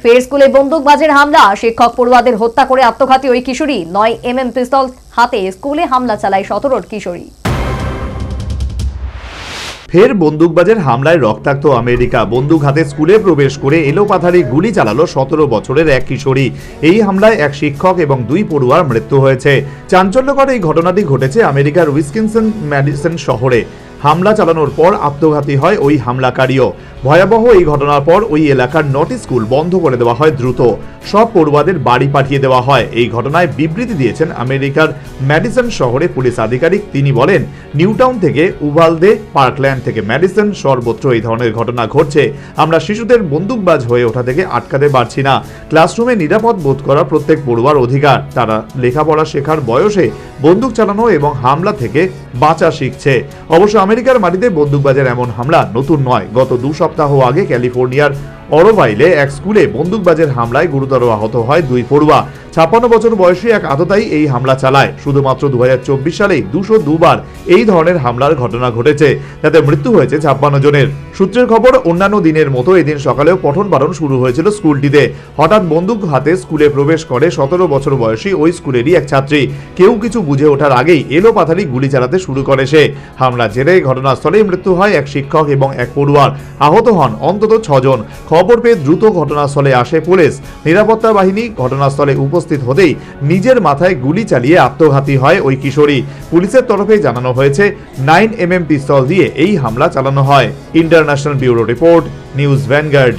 ফের স্কুলে বন্দুকবাজের হামলা, শিক্ষক পড়ুয়াদের হত্যা করে আত্মঘাতী ওই কিশোরী। 9mm পিস্তল হাতে স্কুলে হামলা চালায় 17 কিশোরী। ফের বন্দুকবাজের হামলায় রক্তাক্ত আমেরিকা। বন্দুক হাতে স্কুলে প্রবেশ করে এলোপাথারি গুলি চালালো 17 বছরের এক কিশোরী। এই হামলায় এক শিক্ষক এবং 2 পড়ুয়ার মৃত্যু হয়েছে। চাঞ্চল্যকর এই ঘটনাটি ঘটেছে আমেরিকার উইসকনসিন ম্যাডিসন শহরে। হামলা চালানোর পর আত্মঘাতী হয় ওই হামলাকারীও। ভয়াবহ এই ঘটনার পর ওই এলাকার 9টি স্কুল বন্ধ করে দেওয়া হয় দ্রুত। সব পড়ুয়াদের বাড়ি পাঠিয়ে দেওয়া হয়। এই ঘটনায় বিবৃতি দিয়েছেন আমেরিকার ম্যাডিসন শহরে পুলিশ আধিকারিক। তিনি বলেন, নিউটাউন থেকে উভালদে, পার্কল্যান্ড থেকে ম্যাডিসন, সর্বত্র এই ধরনের ঘটনা ঘটছে। আমরা শিশুদের বন্দুকবাজ হয়ে ওঠা থেকে আটকাতে পারছি না। ক্লাসরুমে নিরাপদ বোধ করা প্রত্যেক পড়ুয়ার অধিকার। তারা লেখাপড়া শেখার বয়সে বন্দুক চালানো এবং হামলা থেকে বাঁচা শিখছে। অবশ্য আমেরিকার মাটিতে বন্দুকবাজের এমন হামলা নতুন নয়। গত 2 সপ্তাহ আগে ক্যালিফোর্নিয়ার অরোভাইলে এক স্কুলে বন্দুকবাজের হামলায় গুরুতর আহত হয় 2 পড়ুয়া। 56 বছর বয়সী এক আততায়ী এই হামলা চালায়। শুধুমাত্র 2024 সালেই 202 বার এই ধরনের হামলার ঘটনা ঘটেছে। তাতে মৃত্যু হয়েছে 56 জনের। সূত্রের খবর, অন্যান্য দিনের মতো এদিন সকালেও পঠন পাঠন শুরু হয়েছিল স্কুলটিতে। হঠাৎ বন্দুক হাতে স্কুলে প্রবেশ করে 17 বছর বয়সী ওই স্কুলেরই এক ছাত্রী। কেউ কিছু বুঝে ওঠার আগেই এলোপাথারি গুলি চালাতে শুরু করে সে। হামলার জেরে ঘটনাস্থলেই মৃত্যু হয় এক শিক্ষক এবং এক পড়ুয়ার। আহত হন অন্তত 6 জন। খবর পেয়ে দ্রুত ঘটনাস্থলে আসে পুলিশ। নিরাপত্তা বাহিনী ঘটনাস্থলে উপস্থিত হতেই নিজের মাথায় গুলি চালিয়ে আত্মঘাতী হয় ওই কিশোরী। পুলিশের তরফে জানানো হয়েছে 9mm পিস্তল দিয়ে এই হামলা চালানো হয়। International bureau report, news vanguard.